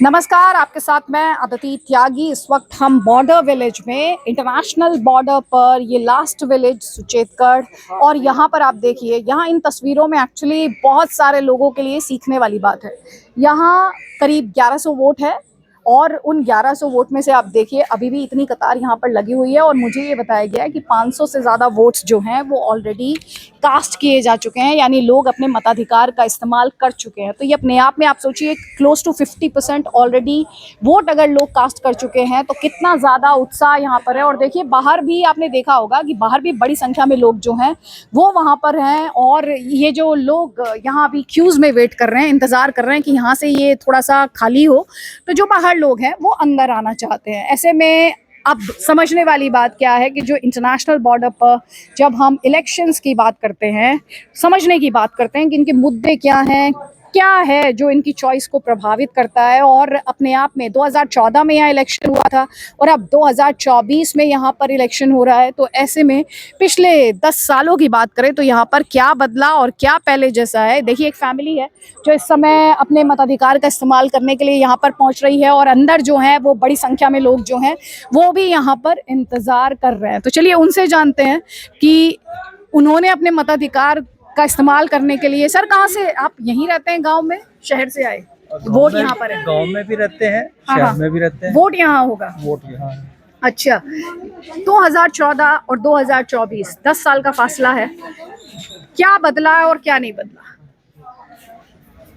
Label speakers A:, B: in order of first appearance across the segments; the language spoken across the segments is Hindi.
A: नमस्कार, आपके साथ मैं अदिति त्यागी। इस वक्त हम बॉर्डर विलेज में, इंटरनेशनल बॉर्डर पर, ये लास्ट विलेज सुचेतगढ़, और यहाँ पर आप देखिए, यहाँ इन तस्वीरों में एक्चुअली बहुत सारे लोगों के लिए सीखने वाली बात है। यहाँ करीब 1100 वोट है और उन 1100 वोट में से आप देखिए अभी भी इतनी कतार यहाँ पर लगी हुई है और मुझे ये बताया गया है कि 500 से ज़्यादा वोट्स जो हैं वो ऑलरेडी कास्ट किए जा चुके हैं, यानी लोग अपने मताधिकार का इस्तेमाल कर चुके हैं। तो ये अपने आप में आप सोचिए, क्लोज टू 50% ऑलरेडी वोट अगर लोग कास्ट कर चुके हैं तो कितना ज़्यादा उत्साह यहाँ पर है। और देखिए बाहर भी आपने देखा होगा कि बाहर भी बड़ी संख्या में लोग जो हैं वो वहाँ पर हैं, और ये जो लोग यहाँ अभी क्यूज़ में वेट कर रहे हैं, इंतज़ार कर रहे हैं कि यहाँ से ये थोड़ा सा खाली हो तो जो बाहर लोग हैं वो अंदर आना चाहते हैं। ऐसे में अब समझने वाली बात क्या है कि जो इंटरनेशनल बॉर्डर पर जब हम इलेक्शंस की बात करते हैं, समझने की बात करते हैं कि इनके मुद्दे क्या हैं, क्या है जो इनकी चॉइस को प्रभावित करता है। और अपने आप में 2014 में यहाँ इलेक्शन हुआ था और अब 2024 में यहाँ पर इलेक्शन हो रहा है। तो ऐसे में पिछले 10 सालों की बात करें तो यहाँ पर क्या बदला और क्या पहले जैसा है। देखिए एक फैमिली है जो इस समय अपने मताधिकार का इस्तेमाल करने के लिए यहाँ पर पहुँच रही है और अंदर जो है वो बड़ी संख्या में लोग जो हैं वो भी यहाँ पर इंतज़ार कर रहे हैं। तो चलिए उनसे जानते हैं कि उन्होंने अपने मताधिकार का इस्तेमाल करने के लिए। सर, कहाँ से आप? यहीं रहते हैं गांव में, शहर से आए? वोट यहाँ पर है?
B: गांव में भी रहते हैं,
A: हाँ,
B: शहर में भी रहते हैं।
A: वोट यहाँ होगा?
B: वोट यहाँ है।
A: अच्छा, 2014 और 2024 10 साल का फासला है, क्या बदला है और क्या नहीं बदला?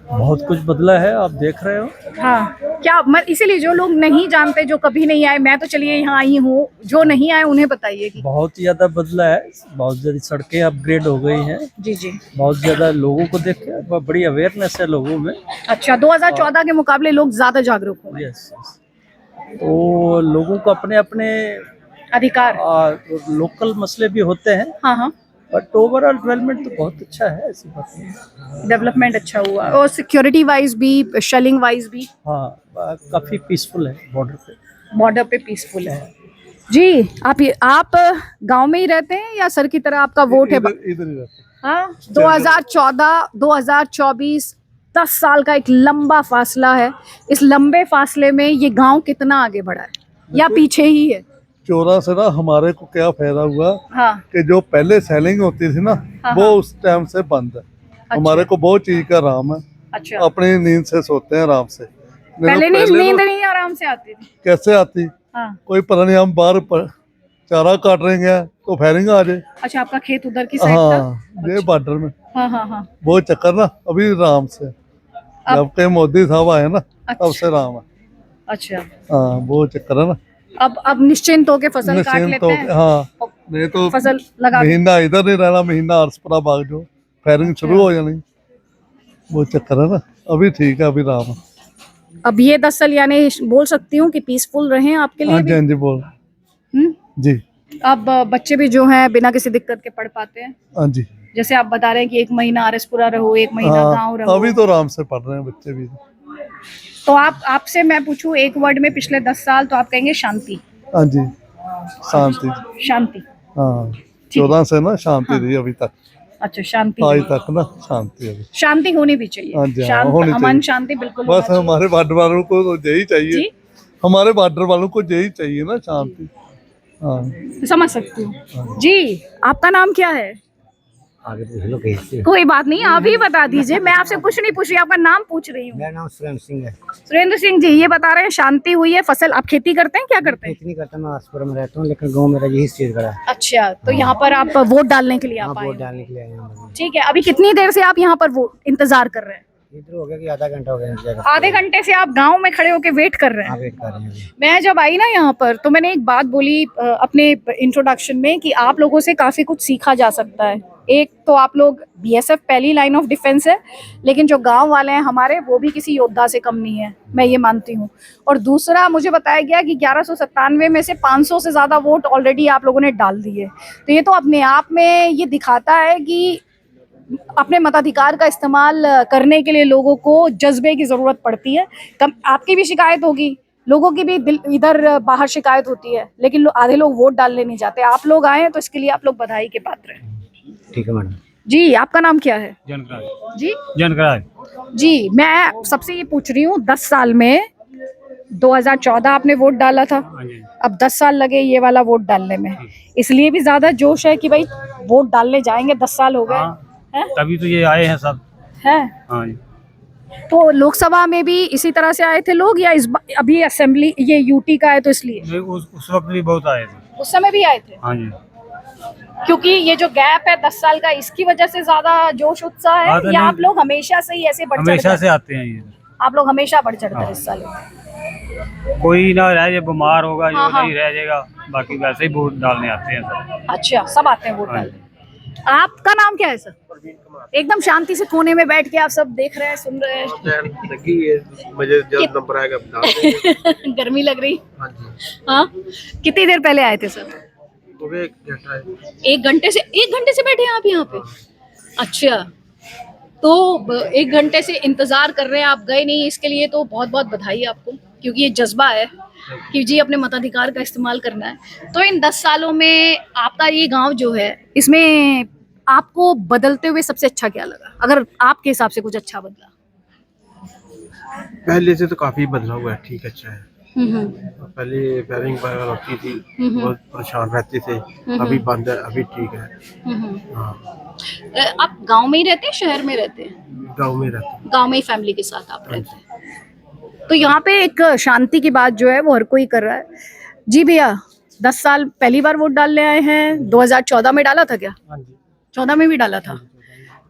B: बहुत कुछ बदला है, आप देख रहे हो।
A: हाँ, क्या इसीलिए जो लोग नहीं जानते, जो कभी नहीं आए, मैं तो चलिए यहाँ आई हूँ, जो नहीं आए उन्हें बताइए कि
B: बहुत ज्यादा बदला है, बहुत ज्यादा सड़कें अपग्रेड हो गई हैं।
A: जी जी,
B: बहुत ज्यादा लोगों को देख के बड़ी अवेयरनेस है लोगों में।
A: अच्छा, 2014 के मुकाबले लोग ज्यादा जागरूक हुए?
B: यस, तो लोगों को अपने अपने
A: अधिकार,
B: लोकल मसले भी होते हैं।
A: हाँ हाँ,
B: बट ओवरऑल डेवलपमेंट तो बहुत अच्छा है, ऐसी बात नहीं।
A: डेवलपमेंट अच्छा हुआ और सिक्योरिटी वाइज भी, शेलिंग वाइज भी।
B: हाँ, काफी पीसफुल है
A: बॉर्डर पे पीसफुल है जी। आप गांव में ही रहते हैं या सर की तरह आपका वोट है?
C: इधर ही रहते हैं।
A: हाँ, 2014 2024 10 साल का एक लंबा फासला है। इस लंबे फासले में ये गांव कितना आगे बढ़ा है या पीछे ही है?
C: 14 से ना हमारे को क्या फायदा हुआ,
A: हाँ,
C: कि जो पहले सेलिंग होती थी ना,
A: हाँ,
C: वो उस टाइम से बंद है। हमारे को बहुत चीज का आराम है।
A: अच्छा,
C: अपनी नींद से सोते हैं आराम से।
A: पहले नींद
C: तो
A: नहीं आराम से आती थी?
C: कैसे आती?
A: हाँ,
C: कोई पता नहीं, हम बाहर चारा काट रहे हैं तो फायरिंग आ जाए।
A: अच्छा, आपका खेत उधर की साइड था?
C: हाँ, ये बॉर्डर में।
A: हाँ हाँ हाँ,
C: वो चक्कर ना अभी आराम से, जब के मोदी साहब आए ना तब से आराम है।
A: अच्छा,
C: हाँ, वो चक्कर है ना।
A: अब निश्चिंत होके फसल काट लेते हैं?
C: हाँ, नहीं तो
A: फसल लगा
C: महीना इधर नहीं रहना, महीना आरसपुरा भाग जो फायरिंग शुरू हो जानी। वो चक्कर है ना, अभी ठीक है, अभी राम है।
A: अब ये 10 साल यानी बोल सकती हूँ कि पीसफुल रहे आपके लिए
C: हाँ
A: भी?
C: जी, हाँ जी, बोल जी।
A: अब बच्चे भी जो हैं बिना किसी दिक्कत के पढ़ पाते हैं?
C: हाँ जी,
A: जैसे आप बता रहे हैं कि 1 महीना आरएसपुरा रहो, 1 महीना गाँव रहो।
C: अभी तो आराम से पढ़ रहे हैं बच्चे भी।
A: तो आपसे मैं पूछूं एक वर्ड में, पिछले 10 साल, तो आप कहेंगे शांति?
C: हाँ जी, शांति।
A: शांति,
C: हाँ, 14 से ना शांति रही अभी तक।
A: अच्छा, शांति
C: आज तक ना शांति अभी।
A: शांति होनी भी चाहिए।
C: हाँ जी, हाँ,
A: शांत,
C: होनी
A: अमन,
C: चाहिए।
A: शांति बिल्कुल
C: बस हमारे बॉर्डर वालों को तो यही चाहिए
A: जी?
C: हमारे बॉर्डर वालों को यही चाहिए ना, शांति। हाँ,
A: समझ सकती हूँ जी। आपका नाम क्या है?
D: आगे पूछ लो कैसे।
A: कोई बात नहीं, आप ही बता दीजिए, मैं आपसे कुछ नहीं पूछ रही, आपका नाम पूछ रही हूँ।
D: मेरा नाम सुरेंद्र सिंह है।
A: सुरेंद्र सिंह जी, ये बता रहे हैं शांति हुई है, फसल, आप खेती करते हैं, क्या करते हैं?
D: खेती नहीं करता, मैं आसपुर में रहता हूँ, लेकिन गांव मेरा यही स्टेज खड़ा है।
A: अच्छा, तो यहाँ पर आप वोट डालने के लिए आप आए
D: वोट
A: हैं?
D: डालने के लिए आए हैं।
A: ठीक है, अभी कितनी देर से आप यहाँ पर वोट इंतजार कर रहे हैं?
D: इधर हो गया कि आधा घंटा हो गया।
A: आधे घंटे से आप गांव में खड़े होके वेट कर रहे हैं?
D: वेट कर रहे हैं।
A: मैं जब आई ना यहाँ पर तो मैंने एक बात बोली अपने इंट्रोडक्शन में कि आप लोगों से काफी कुछ सीखा जा सकता है। एक तो आप लोग, बीएसएफ पहली लाइन ऑफ डिफेंस है, लेकिन जो गांव वाले हैं हमारे, वो भी किसी योद्धा से कम नहीं है, मैं ये मानती हूँ। और दूसरा, मुझे बताया गया कि 1197 में से 500 से ज्यादा वोट ऑलरेडी आप लोगों ने डाल दिए। तो ये तो अपने आप में ये दिखाता है कि अपने मताधिकार का इस्तेमाल करने के लिए लोगों को जज्बे की जरूरत पड़ती है। आपकी भी शिकायत होगी, लोगों की भी इधर बाहर शिकायत होती है, लेकिन आधे लोग वोट डालने नहीं जाते। आप लोग आए हैं तो इसके लिए आप लोग बधाई के पात्र हैं।
D: ठीक है मैडम।
A: जी, आपका नाम क्या है?
E: जनकराज।
A: जी
E: जनकराज।
A: जी, मैं सबसे ये पूछ रही हूँ, 10 साल में 2014 आपने वोट डाला था,
E: हाँ जी।
A: अब 10 साल लगे ये वाला वोट डालने में, इसलिए भी ज्यादा जोश है कि भाई वोट डालने जाएंगे, 10 साल हो गए
E: हाँ,
A: हैं?
E: तभी तो ये आए हैं सब।
A: है?
E: हाँ जी।
A: तो लोकसभा में भी इसी तरह से आए थे लोग, या अभी असेंबली ये यूटी का है तो इसलिए?
E: ये उस वक्त भी बहुत आए थे।
A: उस समय भी आए थे,
E: हाँ जी।
A: क्योंकि ये जो गैप है 10 साल का, इसकी वजह से ज्यादा जोश उत्साह है,
E: हाँ, तो
A: या
E: नहीं,
A: आप लोग हमेशा से ही ऐसे बढ़ चढ़
E: हमेशा
A: कर?
E: से आते हैं ये।
A: आप लोग हमेशा बढ़ चढ़ कर
E: हाँ।
A: हिस्सा लेते हैं?
E: कोई ना रह जाए, बीमार होगा जो
A: हाँ, हाँ।
E: नहीं रह जाएगा, बाकी वैसे ही वोट डालने आते हैं सब।
A: अच्छा, सब आते हैं वोट
E: हाँ
A: डालने। आपका नाम क्या है सर? एकदम शांति से कोने में बैठ के आप सब देख रहे हैं, सुन रहे हैं।
F: लगी है, मुझे जब नंबर आएगा बता देंगे।
A: गर्मी लग रही?
F: हाँ जी।
A: हाँ, कितनी देर पहले आए थे सर?
F: हो गया 1 घंटा है।
A: 1 घंटे से? 1 घंटे से बैठे हैं आप यहाँ पे? अच्छा, तो 1 घंटे से इंतजार कर रहे हैं, आप गए नहीं, इसके लिए तो बहुत बहुत बधाई आपको, क्योंकि ये जज्बा है कि जी अपने मताधिकार का इस्तेमाल करना है। तो इन 10 सालों में आपका ये गांव जो है, इसमें आपको बदलते हुए सबसे अच्छा क्या लगा, अगर आपके हिसाब से कुछ अच्छा बदला?
F: पहले से तो काफी बदलाव हुआ है, ठीक अच्छा है।
A: हम्म,
F: पहले फायरिंग वगैरह होती थी,
A: हम्म।
F: बहुत परेशान रहते थे, अभी बंद है, अभी ठीक है।
A: हम्म।
F: हाँ,
A: आप गांव में ही रहते हैं, शहर में रहते हैं?
F: गाँव में रहते हैं।
A: गांव में ही फैमिली के साथ आप रहते हैं। तो यहाँ पे एक शांति की बात जो है वो हर कोई कर रहा है। जी भैया, 10 साल पहली बार वोट डालने आए हैं, 2014 में डाला था क्या?
B: हाँ जी।
A: 14 में भी डाला था,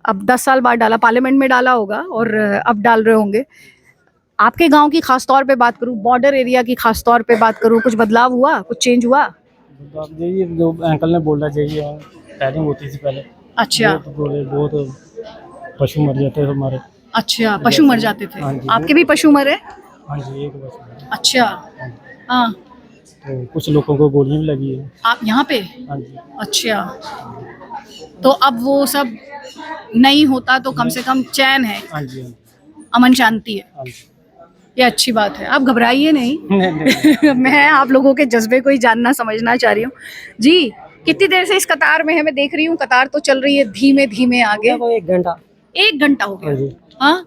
A: अब 10 साल बाद डाला, पार्लियामेंट में डाला होगा और अब डाल रहे होंगे। आपके गांव की खास तौर पे बात करूं, बॉर्डर एरिया की खास तौर पे बात करूं, कुछ बदलाव हुआ, कुछ चेंज हुआ?
B: तो आप यही जो अंकल ने बोला चाहिए, फायरिंग होती थी पहले,
A: अच्छा
B: बहुत पशु मर जाते थे हमारे।
A: अच्छा, पशु मर जाते थे?
B: हाँ जी।
A: आपके भी पशु मरे?
B: हाँ जी, एक बस।
A: अच्छा, हाँ।
B: तो कुछ लोगों को गोली भी लगी है।
A: आप यहाँ पे?
B: हाँ जी।
A: अच्छा, तो अब वो सब नहीं होता तो कम से कम चैन है,
B: हाँ जी।
A: अमन शांति है,
B: हाँ जी।
A: ये अच्छी बात है। आप घबराइए नहीं।
B: नहीं।
A: मैं आप लोगों के जज्बे को ही जानना समझना चाह रही हूँ। जी, कितनी देर से इस कतार में है? मैं देख रही हूँ कतार तो चल रही है धीमे धीमे आगे।
D: 1 घंटा।
A: 1 घंटा हो
D: हाँ
A: गया?
D: जी।
A: हाँ,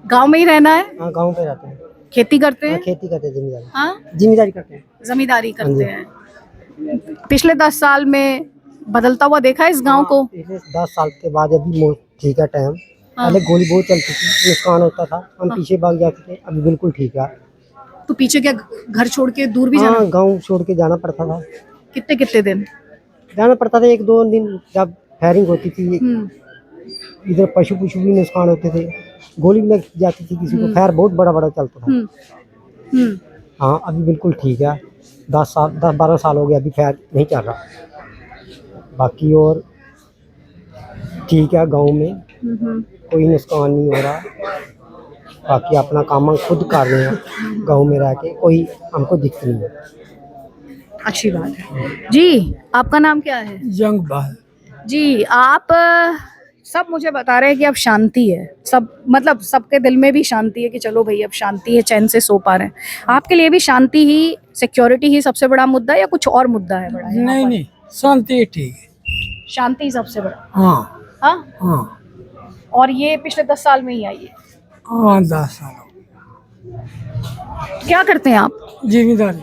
A: गांव में ही रहना है?
D: हाँ, गाँव पे रहते हैं।
A: खेती करते हैं?
D: खेती करते हैं, जिम्मेदारी।
A: हाँ,
D: जिम्मेदारी करते हैं।
A: जमींदारी करते
D: हाँ
A: हैं। पिछले 10 साल में बदलता हुआ देखा है इस गांव को?
D: पिछले 10 साल के बाद अभी ठीक है टाइम।
A: हाँ।
D: पहले गोली बहुत चलती थी, नुकसान होता था, हम पीछे भाग जाते थे, अभी बिल्कुल ठीक है।
A: तो पीछे क्या घर छोड़ के दूर भी जाना?
D: हाँ, गाँव छोड़ के जाना पड़ता था।
A: कितने कितने दिन?
D: जाना पड़ता था 1-2 दिन, जब फायरिंग होती थी। इधर पशु भी नुकसान होते थे, गोली भी लग जाती थी किसी को, फायर बहुत बड़ा चलता था। हाँ, अभी बिल्कुल ठीक है। 10-12 साल हो गए, अभी फायर नहीं चल रहा। बाकी और ठीक है, गांव में कोई नुकसान नहीं हो रहा। बाकी अपना काम हम खुद कर रहे हैं, गांव में रह के कोई हमको दिक्कत नहीं है।
A: अच्छी बात है। जी, आपका नाम क्या है?
B: जंग बहाल।
A: जी, आप सब मुझे बता रहे हैं कि अब शांति है, सब मतलब सबके दिल में भी शांति है कि चलो भाई अब शांति है, चैन से सो पा रहे हैं। आपके लिए भी शांति ही, सिक्योरिटी ही सबसे बड़ा मुद्दा है या कुछ और मुद्दा है बड़ा?
B: नहीं, शांति ठीक है।
A: शांति ही सबसे बड़ा?
B: हाँ
A: हाँ,
B: हाँ
A: और ये पिछले 10 साल में ही आई है?
B: हाँ, 10 साल।
A: क्या करते हैं आप?
B: जिम्मेदारी।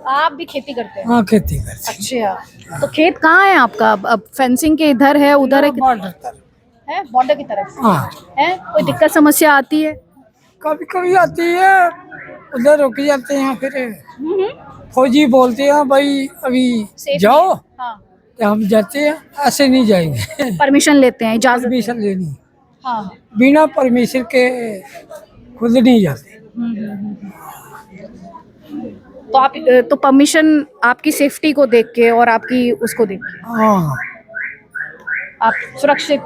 A: आप भी खेती करते हैं?
B: हाँ, खेती करते
A: अच्छा, तो खेत कहाँ है आपका? अब फेंसिंग के इधर है, उधर है, है बॉर्डर की तरफ से?
B: हाँ,
A: है कोई दिक्कत समस्या आती है?
B: कभी कभी आती है, उधर रुक जाते हैं, फिर फौजी बोलते हैं भाई अभी
A: Safe
B: जाओ,
A: हाँ,
B: तो हम जाते हैं, ऐसे नहीं जाएंगे।
A: परमिशन लेते हैं, इजाजत?
B: परमिशन लेनी,
A: हाँ।
B: बिना परमिशन के खुद नहीं जाते।
A: तो आप तो परमिशन आपकी सेफ्टी को देख के और आपकी उसको देख के
B: हाँ
A: आप सुरक्षित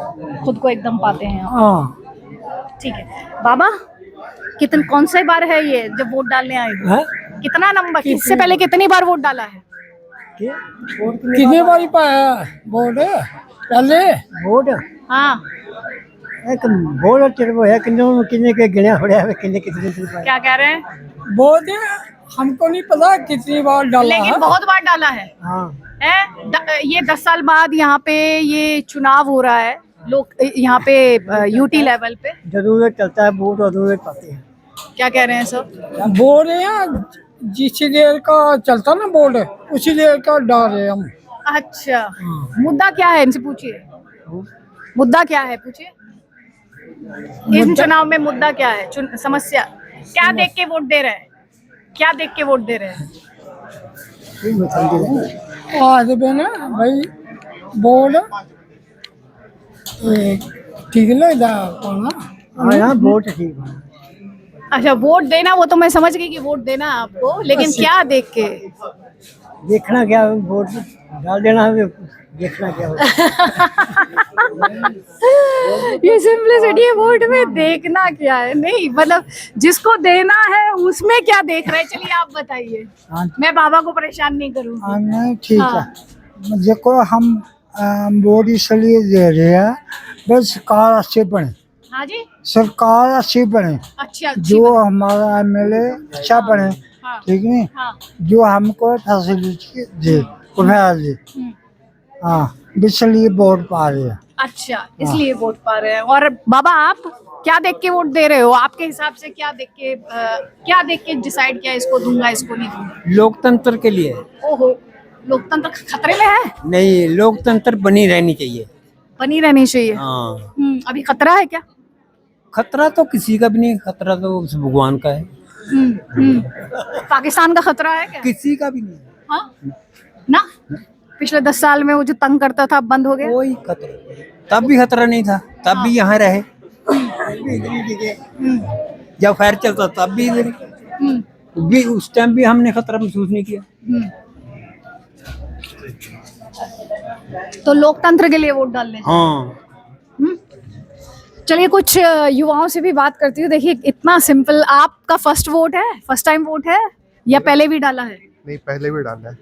A: खुद को एकदम पाते हैं?
B: हाँ।
A: ठीक है बाबा, कौन से बार है ये जब वोट डालने आए हो?
B: है?
A: कितना नंबर, इससे पहले कितनी बार वोट डाला है?
B: कितने बारी पाया वोट पहले?
D: वोट
A: हाँ,
D: एक वोट वो है, किन्ने के गिने हो रहा है, किन्ने कितने
A: क्या कह रहे हैं?
B: वोट हमको नहीं पता कितनी बार डाला
A: लेकिन
B: है।
A: बहुत बार डाला है।
D: हाँ।
A: ये 10 साल बाद यहाँ पे ये चुनाव हो रहा है, लोग यहाँ पे यूटी लेवल पे
D: जरूरत चलता है वोट और जरूरत पाते हैं।
A: क्या कह रहे हैं सर?
B: बोर्ड है यार, जिस देर का चलता ना बोर्ड उसी देर का डर है हम।
A: अच्छा, मुद्दा क्या है इनसे पूछिए, मुद्दा क्या है पूछिए, इन चुनाव में मुद्दा क्या है, समस्या क्या देख के वोट दे रहे हैं, क्या देख के वोट दे रहे हैं?
B: आज पे ना भाई बोर्ड ठीक लगता है।
D: हाँ यहाँ वोट ठीक है।
A: अच्छा, वोट देना वो तो मैं समझ गई कि वोट देना है आपको, लेकिन क्या देख के?
D: देखना क्या वोट डाल देना है, देखना क्या होगा।
A: ये सिंपलिसिटी है, वोट में देखना क्या है? नहीं मतलब जिसको देना है उसमें क्या देख रहे हैं? चलिए आप बताइए, मैं बाबा को परेशान नहीं करूँगी।
B: नहीं ठीक
A: हाँ।
B: है, देखो हम वोट इसलिए दे रहे हैं बस सरकार अच्छे बने,
A: हाँ जी,
B: सरकार अच्छी बने,
A: अच्छा
B: जो हमारा एमएलए अच्छा बने,
A: हाँ,
B: ठीक नहीं,
A: हाँ,
B: जो हमको फैसिलिटी दे उठा दे, हाँ इसलिए वोट पा रहे हैं।
A: अच्छा इसलिए वोट पा रहे हैं। और बाबा आप क्या देख के वोट दे रहे हो? आपके हिसाब से क्या देख के डिसाइड किया इसको दूंगा इसको नहीं दूंगा?
G: लोकतंत्र के लिए।
A: ओहो, लोकतंत्र खतरे में है?
G: नहीं, लोकतंत्र बनी रहनी चाहिए।
A: बनी रहनी चाहिए।
G: हाँ,
A: अभी खतरा है क्या?
G: खतरा तो किसी का भी नहीं, खतरा तो उस भगवान का है।
A: पाकिस्तान का खतरा है क्या?
G: किसी का भी नहीं,
A: हाँ ना, पिछले 10 साल में वो जो तंग करता था अब बंद हो गया।
G: कोई खतरा, तब भी खतरा नहीं था, तब भी यहाँ रहे। जब खैर चलता तब भी इधर भी, उस टाइम भी हमने खतरा महसूस नहीं किया।
A: तो लोकतंत्र के लिए वोट डालने।
G: हाँ,
A: चलिए कुछ युवाओं से भी बात करती हूँ। देखिए इतना सिंपल, आपका फर्स्ट वोट है, फर्स्ट टाइम वोट है या पहले भी डाला है?
F: नहीं, पहले भी डाला है।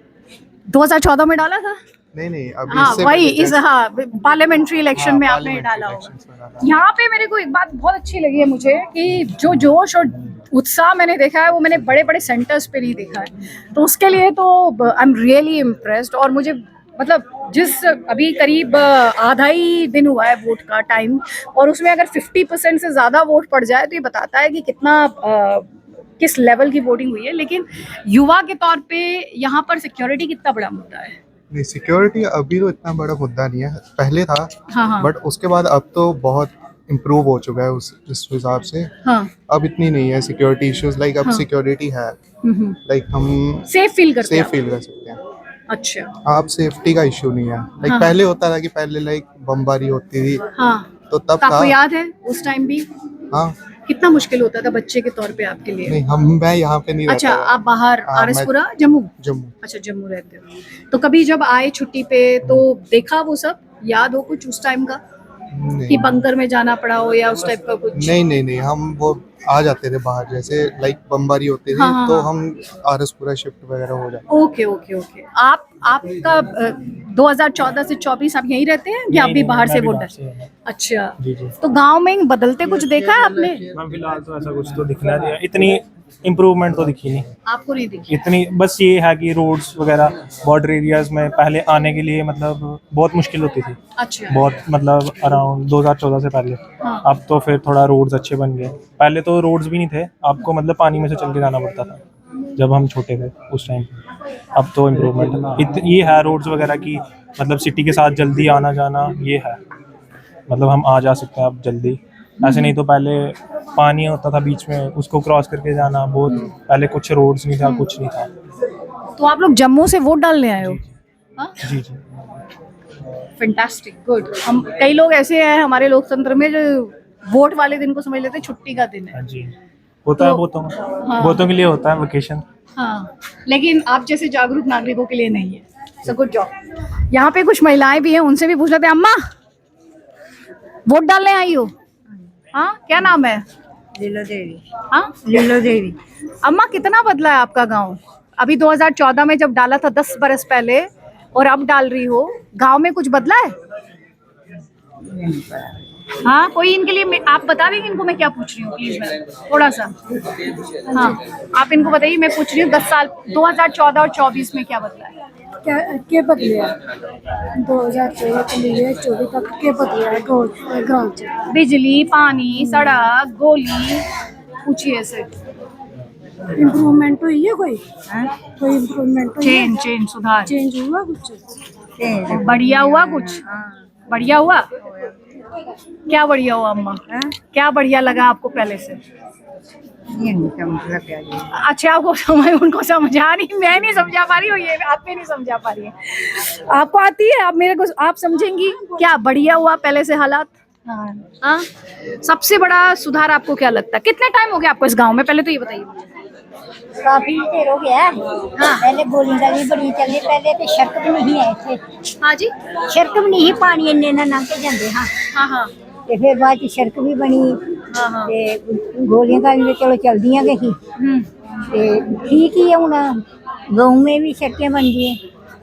A: 2014 में डाला था?
F: नहीं अभी
A: हाँ
F: इससे
A: वही
F: पहले
A: इस पार्लियामेंट्री इलेक्शन में आपने डाला होगा। यहाँ पे मेरे को एक बात बहुत अच्छी लगी है मुझे कि जो जोश और उत्साह मैंने देखा है वो मैंने बड़े बड़े सेंटर्स पे नहीं देखा है, तो उसके लिए तो आई एम रियली इम्प्रेस्ड। और मुझे मतलब जिस अभी करीब आधा ही दिन हुआ है वोट का टाइम, और उसमें अगर 50% से ज़्यादा वोट पड़ जाए तो ये बताता है कि कितना किस लेवल की वोटिंग हुई है। लेकिन युवा के तौर पे यहाँ पर सिक्योरिटी कितना बड़ा मुद्दा है?
F: नहीं, सिक्योरिटी अभी तो इतना बड़ा मुद्दा नहीं है, पहले था।
A: हाँ।
F: बट उसके बाद अब तो बहुत इम्प्रूव हो चुका है इस हिसाब से।
A: हाँ।
F: अब इतनी नहीं है सिक्योरिटी इश्यूज, लाइक अब सिक्योरिटी है, लाइक हम
A: सेफ फील करते हैं।
F: फील कर सकते हैं।
A: अच्छा,
F: अब सेफ्टी का इशू नहीं है, लाइक
A: हाँ।
F: पहले होता था कि पहले लाइक बमबारी होती थी,
A: हाँ,
F: तो तब
A: आपको
F: था।
A: याद है उस टाइम भी
F: हाँ,
A: कितना मुश्किल होता था बच्चे के तौर पे आपके लिए?
F: नहीं मैं यहाँ पे नहीं
A: अच्छा,
F: रहता था।
A: आप बाहर
F: हाँ,
A: आरएसपुरा जम्मू?
F: जम्मू।
A: अच्छा, जम्मू रहते हो। तो कभी जब आए छुट्टी पे तो देखा वो सब, याद हो कुछ उस टाइम का कि
F: नहीं
A: बंकर में जाना पड़ा हो या उस टाइप का कुछ?
F: नहीं हम वो आ जाते थे बाहर, जैसे लाइक बमबारी होती थी,
A: हाँ,
F: तो
A: हाँ।
F: हम आरएसपुरा शिफ्ट वगैरह हो जाते।
A: ओके। आपका 2014 से 24 आप यहीं रहते हैं या आप भी बाहर से वोट डाले? अच्छा, तो गांव में बदलते कुछ देखा है आपने?
H: फिलहाल तो ऐसा कुछ तो दिखना नहीं है, इतनी इम्प्रूवमेंट तो दिखी नहीं।
A: आपको नहीं दिखी?
H: इतनी बस ये है कि रोड्स वगैरह बॉर्डर एरियाज में पहले आने के लिए मतलब बहुत मुश्किल होती थी।
A: अच्छा,
H: बहुत मतलब अराउंड 2014 से पहले।
A: हाँ।
H: अब तो फिर थोड़ा रोड्स अच्छे बन गए। पहले तो रोड्स भी नहीं थे, आपको मतलब पानी में से चल के जाना पड़ता था जब हम छोटे थे उस टाइम। अब तो इम्प्रूवमेंट ये है रोड्स वगैरह की, मतलब सिटी के साथ जल्दी आना जाना ये है, मतलब हम आ जा सकते हैं अब जल्दी। ऐसे नहीं तो पहले पानी होता था बीच में, उसको क्रॉस करके जाना बहुत, पहले कुछ रोड्स नहीं था, कुछ नहीं था।
A: तो आप लोग जम्मू से वोट डालने आए हो? हाँ?
H: जी
A: फैंटास्टिक, गुड। हम कई लोग ऐसे हैं हमारे लोकतंत्र में जो वोट वाले दिन को समझ लेते हैं छुट्टी का दिन है।
H: हाँ जी, होता है बहुतों के लिए होता है वेकेशन।
A: हाँ, लेकिन आप जैसे जागरूक नागरिकों के लिए नहीं है। So good job. यहाँ पे कुछ महिलाएं भी हैं, उनसे भी पूछ लेते हैं। अम्मा, वोट डालने आई हो? हाँ, क्या नाम है?
I: लीलो देवी।
A: हाँ,
I: लीलो देवी।
A: अम्मा कितना बदला है आपका गांव? अभी 2014 में जब डाला था 10 बरस पहले, और अब डाल रही हो, गांव में कुछ बदला है? हाँ, कोई इनके लिए आप बता देंगे इनको मैं क्या पूछ रही हूँ प्लीज, मैं थोड़ा सा। हाँ, आप इनको बताइए, मैं पूछ रही हूँ 10 साल 2014 और 24 में क्या बदला है?
J: के बदलिया 2014 ਤੋਂ ਲੈ ਕੇ 24 ਤੱਕ के बदलिया है गाँव च
A: बिजली, पानी, सड़क, गोली, पूछिए से
J: इम्प्रूवमेंट हुई है कोई इम्प्रूवमेंट हुई है?
A: चेंज सुधार
J: चेंज हुआ कुछ
A: बढ़िया हुआ कुछ? बढ़िया हुआ? क्या बढ़िया हुआ अम्मा? क्या बढ़िया लगा आपको पहले से? अच्छा, आपको समझ उनको समझा नहीं, मैं नहीं समझा पा रही हूँ, ये आप भी नहीं समझा पा रही है। आपको आती है, आप मेरे को आप समझेंगी क्या बढ़िया हुआ पहले से हालात? हाँ। सबसे बड़ा सुधार आपको क्या लगता है? कितने टाइम हो गया आपको इस गांव में, पहले तो ये बताइए मुझे।
K: काफी देर हो गया है। पहले गोली गली बड़ी चली, पहले तो सड़क भी नहीं है इत्थे।
A: हाँ जी,
K: सड़क भी नहीं, पानी इन्ने ना लंघ के जांदे। हाँ
A: हाँ हाँ
K: ते फिर बाद च सड़क भी बनी
A: हाँ
K: ते गोलियां का भी चलो चलदियां गई ते ठीक ही है। हुण गाँव में भी सड़कें बन गई,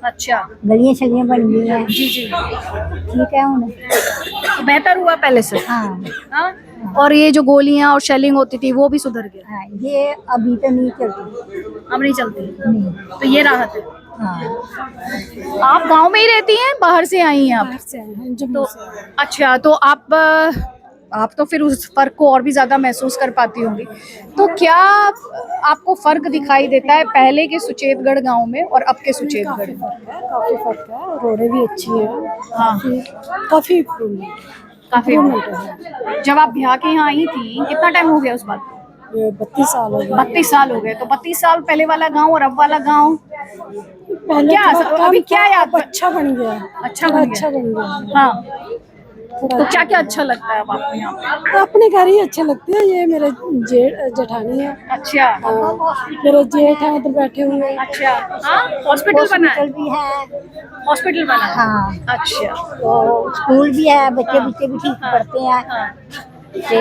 A: अच्छा,
K: गलियां शलियां बन गई हैं।
A: जी जी,
K: ठीक है हुण।
A: तो बेहतर हुआ पहले से।
K: हाँ
A: हाँ, और ये जो गोलियां और शेलिंग होती थी वो भी सुधर गया?
K: हाँ, ये अभी तो नहीं चलती।
A: अब नहीं चलती?
K: नहीं।
A: तो ये राहत है।
K: हाँ,
A: आप गांव में ही रहती हैं, बाहर से आई हैं आप?
J: बाहर से आए हैं, जम्मू से।
A: अच्छा, तो आप तो फिर उस फर्क को और भी ज्यादा महसूस कर पाती होंगी। तो क्या आपको फर्क दिखाई देता है पहले के सुचेतगढ़ गांव में और अब के सुचेतगढ़ में?
J: काफी फर्क है, रोडें भी अच्छी है।
A: हाँ,
J: काफी इम्प्रूवमेंट
A: काफी। जब आप ब्याह के यहाँ आई थी कितना टाइम हो गया उस बात को?
J: 32 साल हो गए।
A: 32 साल हो गए। तो 32 साल पहले वाला गांव और अब वाला गांव
J: पहले
A: क्या अभी क्या याद?
J: अच्छा बन गया,
A: अच्छा बन
J: अच्छा
A: गया।
J: बन गया।
A: हाँ, तो क्या क्या अच्छा लगता है अब आपको यहाँ पे?
J: अपने घर ही अच्छे लगते हैं। ये मेरे जेठानी है।
A: अच्छा,
J: मेरे जेठ है उधर बैठे हुए हैं।
A: अच्छा। हाँ, हॉस्पिटल बना है?
K: हॉस्पिटल भी है।
A: हॉस्पिटल बना है?
K: हाँ,
A: अच्छा,
K: तो स्कूल भी है, बच्चे बच्चे भी ठीक पढ़ते हैं।
A: हाँ
K: ते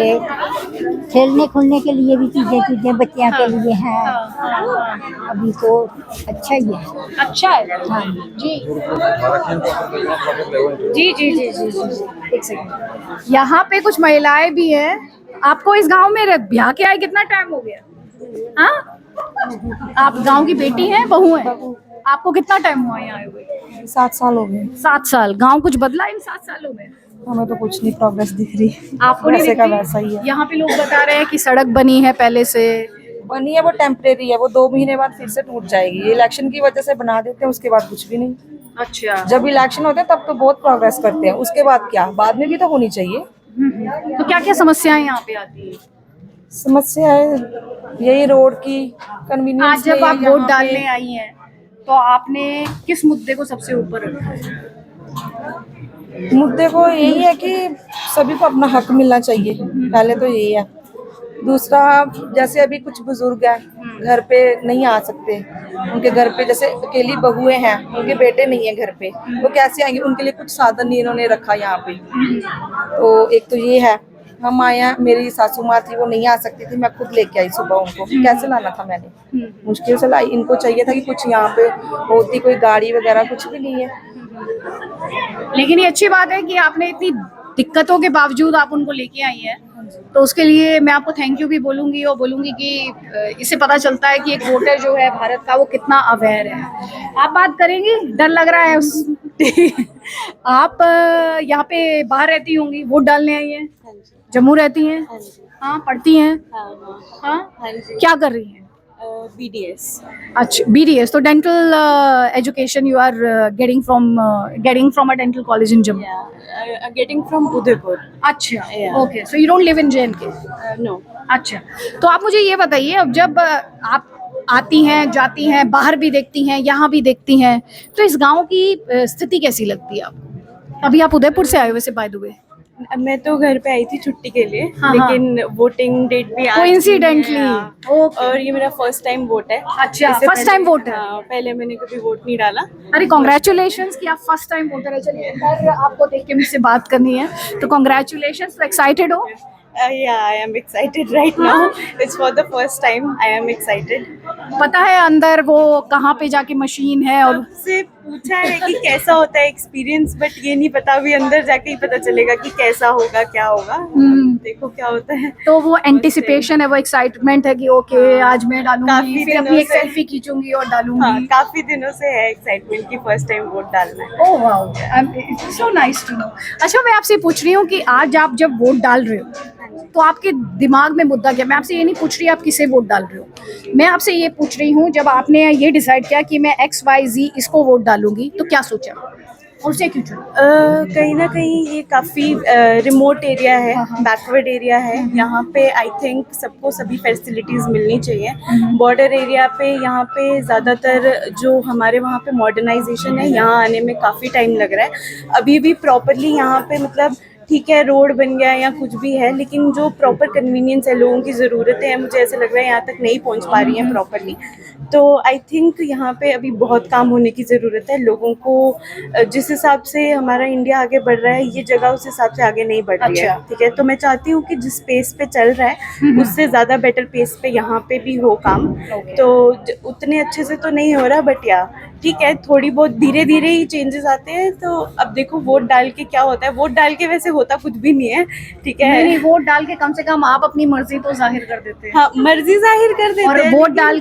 K: खेलने खुलने के लिए भी चीजें बच्चों के लिए हैं।
A: हाँ,
K: अभी तो अच्छा ही है।
A: अच्छा है।
K: हाँ
A: जी जी जी जी जी जी, एक सेकंड। यहाँ पे कुछ महिलाएं भी हैं। आपको इस गांव में ब्याह के आए कितना टाइम हो गया? हाँ, आप गांव की बेटी हैं, बहू हैं? आपको कितना टाइम हुआ यहाँ आए हुए?
J: 7 साल हो गए।
A: 7 साल। गांव कुछ बदला इन 7 सालों में?
J: हमें तो कुछ नहीं प्रोग्रेस दिख रही।
A: आपको नहीं
J: वैसे
A: दिख
J: का
A: रही?
J: वैसा ही है।
A: यहाँ पे लोग बता रहे हैं कि सड़क बनी है पहले से।
J: बनी है, वो टेम्परेरी है, वो 2 महीने बाद फिर से टूट जाएगी। ये इलेक्शन की वजह से बना देते हैं, उसके बाद कुछ भी नहीं।
A: अच्छा,
J: जब इलेक्शन होते हैं तब तो बहुत प्रोग्रेस करते हैं, उसके बाद क्या, बाद में भी तो होनी चाहिए।
A: तो क्या क्या समस्याएं यहाँ पे आती है?
J: समस्या है यही रोड की कन्वीनियंस।
A: आज जब आप वोट डालने आई हैं तो आपने किस मुद्दे को सबसे ऊपर रखा है?
J: मुद्दे को यही है कि सभी को अपना हक मिलना चाहिए, पहले तो यही है। दूसरा, जैसे अभी कुछ बुजुर्ग हैं घर पे नहीं आ सकते, उनके घर पे जैसे अकेली बहुएं हैं, उनके बेटे नहीं है घर पे, वो कैसे आएंगे? उनके लिए कुछ साधन नहीं इन्होंने रखा यहाँ पे। तो एक तो ये है। हम आए हैं, मेरी सासू माँ थी, वो नहीं आ सकती थी, मैं खुद लेके आई सुबह उनको। कैसे लाना था मैंने, मुश्किल से लाई। इनको चाहिए था कि कुछ यहाँ पे होती, कोई गाड़ी वगैरह कुछ भी नहीं है।
A: लेकिन ये अच्छी बात है कि आपने इतनी दिक्कतों के बावजूद आप उनको लेके आई हैं, तो उसके लिए मैं आपको थैंक यू भी बोलूंगी और बोलूंगी कि इससे पता चलता है कि एक वोटर जो है भारत का वो कितना अवेयर है। आप बात करेंगी? डर लग रहा है उस आप यहाँ पे बाहर रहती होंगी, वोट डालने आई हैं, जम्मू रहती हैं? हाँ, पढ़ती हैं? हाँ, क्या कर रही हैं?
J: BDS।
A: अच्छा, BDS, तो dental education you are getting from a dental college in Jammu?
J: Getting from Udaipur।
A: अच्छा, okay, so you don't live in JNK?
J: No।
A: अच्छा, तो आप मुझे ये बताइए, अब जब आप आती हैं, जाती हैं, बाहर भी देखती हैं, यहाँ भी देखती हैं, तो इस गांव की स्थिति कैसी लगती है आपको? अभी आप उदयपुर से आए हो वैसे, बाय द वे?
J: मैं तो घर पे आई थी छुट्टी के लिए।
A: हाँ,
J: लेकिन वोटिंग डेट भी आज
A: कोइंसिडेंटली।
J: और ये मेरा फर्स्ट टाइम वोट है।
A: अच्छा,
J: इससे
A: फर्स्ट टाइम वोट है?
J: हाँ, पहले मैंने कभी वोट नहीं डाला।
A: अरे कॉन्ग्रेचुलेशंस कि आप फर्स्ट टाइम वोटर है। चलिए, अंदर आपको देख के मुझसे बात करनी है, तो कॉन्ग्रेचुलेशंस। तो एक्साइटेड हो?
J: Yeah, I am excited right now. It's for the first time. I am excited.
A: पता है अंदर वो कहाँ पे जाके मशीन है और
J: से पूछा है कि कैसा होता है एक्सपीरियंस, बट ये नहीं पता, अभी अंदर जाके ही पता चलेगा कि कैसा होगा क्या होगा। देखो क्या होता है।
A: तो वो एंटिसिपेशन है, वो एक्साइटमेंट है कि ओके आज मैं डालूंगी,
J: काफी
A: फिर अपनी
J: दिनों
A: एक
J: से-
A: सेल्फी खींचूंगी और डालूंगी।
J: हाँ, काफी दिनों से है एक्साइटमेंट की फर्स्ट टाइम वोट डालना है।
A: Oh wow, so nice to know. अच्छा, मैं आपसे पूछ रही हूँ कि आज आप जब वोट डाल रहे हो तो आपके दिमाग में मुद्दा क्या? मैं आपसे ये नहीं पूछ रही आप किसे वोट डाल रहे हो, मैं आपसे ये पूछ रही हूँ जब आपने ये डिसाइड किया कि मैं XYZ इसको वोट डालूंगी तो क्या सोचा और उसे क्यों चुना?
J: कहीं ना कहीं ये काफ़ी रिमोट एरिया है, बैकवर्ड एरिया है। यहाँ पे आई थिंक सबको सभी फैसिलिटीज़ मिलनी चाहिए। बॉर्डर एरिया पे यहाँ पे ज़्यादातर जो हमारे वहाँ पे मॉडर्नाइजेशन है, यहाँ आने में काफ़ी टाइम लग रहा है। अभी भी प्रॉपरली यहाँ पे मतलब ठीक है रोड बन गया या कुछ भी है, लेकिन जो प्रॉपर कन्वीनियंस है, लोगों की ज़रूरतें हैं, मुझे ऐसा लग रहा है यहाँ तक नहीं पहुँच पा रही हैं प्रॉपरली। तो आई थिंक यहाँ पे अभी बहुत काम होने की ज़रूरत है। लोगों को जिस हिसाब से हमारा इंडिया आगे बढ़ रहा है, ये जगह उस हिसाब से आगे नहीं बढ़ रही है। ठीक है, तो मैं चाहती हूँ कि जिस पेस पे चल रहा है उससे ज़्यादा बेटर पेस पे यहाँ पे भी हो काम। तो उतने अच्छे से तो नहीं हो रहा, बट या ठीक है, थोड़ी बहुत धीरे धीरे ही चेंजेस आते हैं। तो अब देखो वोट डाल के क्या होता है। वोट डाल के वैसे होता कुछ भी नहीं है, ठीक है।
A: नहीं, वोट डाल के कम से कम आप अपनी मर्जी तो जाहिर कर देते हैं।
J: हाँ, मर्जी जाहिर कर देते
A: और
J: हैं।
A: वोट डाल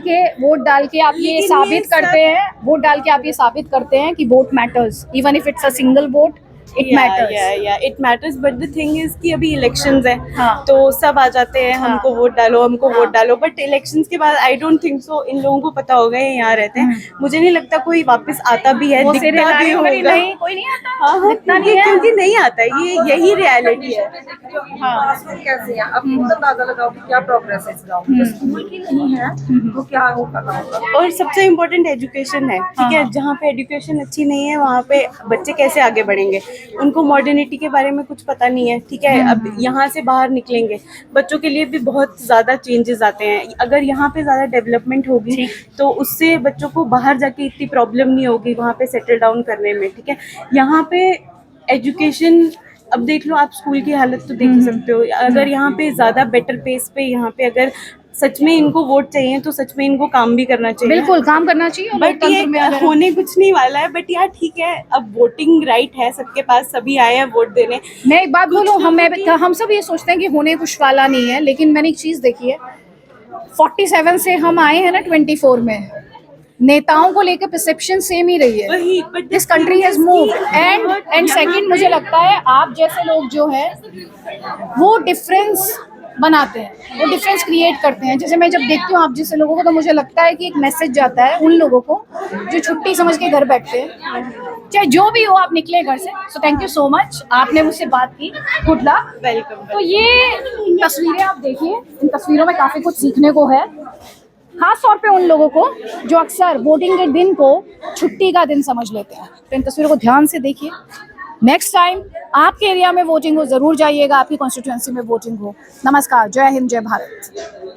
A: के आप ये
J: लेकिन
A: साबित
J: ये
A: करते हैं, वोट डाल के आप ये साबित करते हैं कि vote matters, even if it's a single vote it matters.
J: It matters, but the thing is कि अभी इलेक्शंस है।
A: हाँ।
J: तो सब आ जाते हैं हमको वोट डालो, हमको वोट डालो, बट इलेक्शंस के बाद आई डोंट थिंक सो इन लोगों को पता होगा ये यहाँ रहते हैं। मुझे नहीं लगता कोई वापस आता भी है,
A: वो
J: दिखता भी
A: serialized
J: होगा।
A: नहीं, कोई नहीं आता।
J: हाँ, हाँ,
A: दिखता नहीं है।
J: क्योंकि नहीं आता, ये यही रियलिटी है।
I: कैसे है अब खुद अंदाजा लगाओ कि क्या प्रोग्रेस है इस गाँव में। स्कूल की नहीं है तो क्या होगा गाँव का।
J: और सबसे इम्पोर्टेंट एजुकेशन है, ठीक है। जहाँ पे एजुकेशन अच्छी नहीं है वहाँ पे बच्चे कैसे आगे बढ़ेंगे? उनको मॉडर्निटी के बारे में कुछ पता नहीं है, ठीक है। अब यहाँ से बाहर निकलेंगे, बच्चों के लिए भी बहुत ज़्यादा चेंजेस आते हैं। अगर यहाँ पे ज़्यादा डेवलपमेंट होगी तो उससे बच्चों को बाहर जाके इतनी प्रॉब्लम नहीं होगी वहाँ पे सेटल डाउन करने में, ठीक है। यहाँ पे एजुकेशन, अब देख लो आप स्कूल की हालत तो देख ही सकते हो। अगर यहाँ पे ज़्यादा बेटर पेस पे यहाँ पे अगर सच में इनको वोट चाहिए तो सच में इनको काम भी करना चाहिए।
A: बिल्कुल काम करना चाहिए। और
J: बट
A: लोकतंत्र
J: ये
A: में अगर
J: होने कुछ नहीं वाला है। बट यार ठीक है, अब वोटिंग राइट है सबके पास, सभी आए हैं वोट देने।
A: मैं एक बात बोलूं, हम सब ये सोचते हैं कि होने कुछ वाला नहीं है, लेकिन मैंने एक चीज देखी है, 47 से हम आए हैं ना 24 में, नेताओं को लेकर परसेप्शन सेम ही रही है।
J: वही, but
A: this country has move and second मुझे लगता है आप जैसे लोग जो है वो डिफरेंस बनाते हैं, वो डिफरेंस क्रिएट करते हैं। जैसे मैं जब देखती हूँ आप जैसे लोगों को, तो मुझे लगता है कि एक मैसेज जाता है उन लोगों को जो छुट्टी समझ के घर बैठते हैं, चाहे जो भी हो आप निकले घर से। So thank you so much, आपने मुझसे बात की, गुड लक,
J: वेलकम।
A: तो ये तस्वीरें आप देखिए, इन तस्वीरों में काफ़ी कुछ सीखने को है, खास तौर पे उन लोगों को जो अक्सर वोटिंग के दिन को छुट्टी का दिन समझ लेते हैं। तो इन तस्वीरों को ध्यान से देखिए। नेक्स्ट टाइम आपके एरिया में वोटिंग हो, ज़रूर जाइएगा, आपकी कॉन्स्टिट्यूएंसी में वोटिंग हो। नमस्कार, जय हिंद, जय भारत।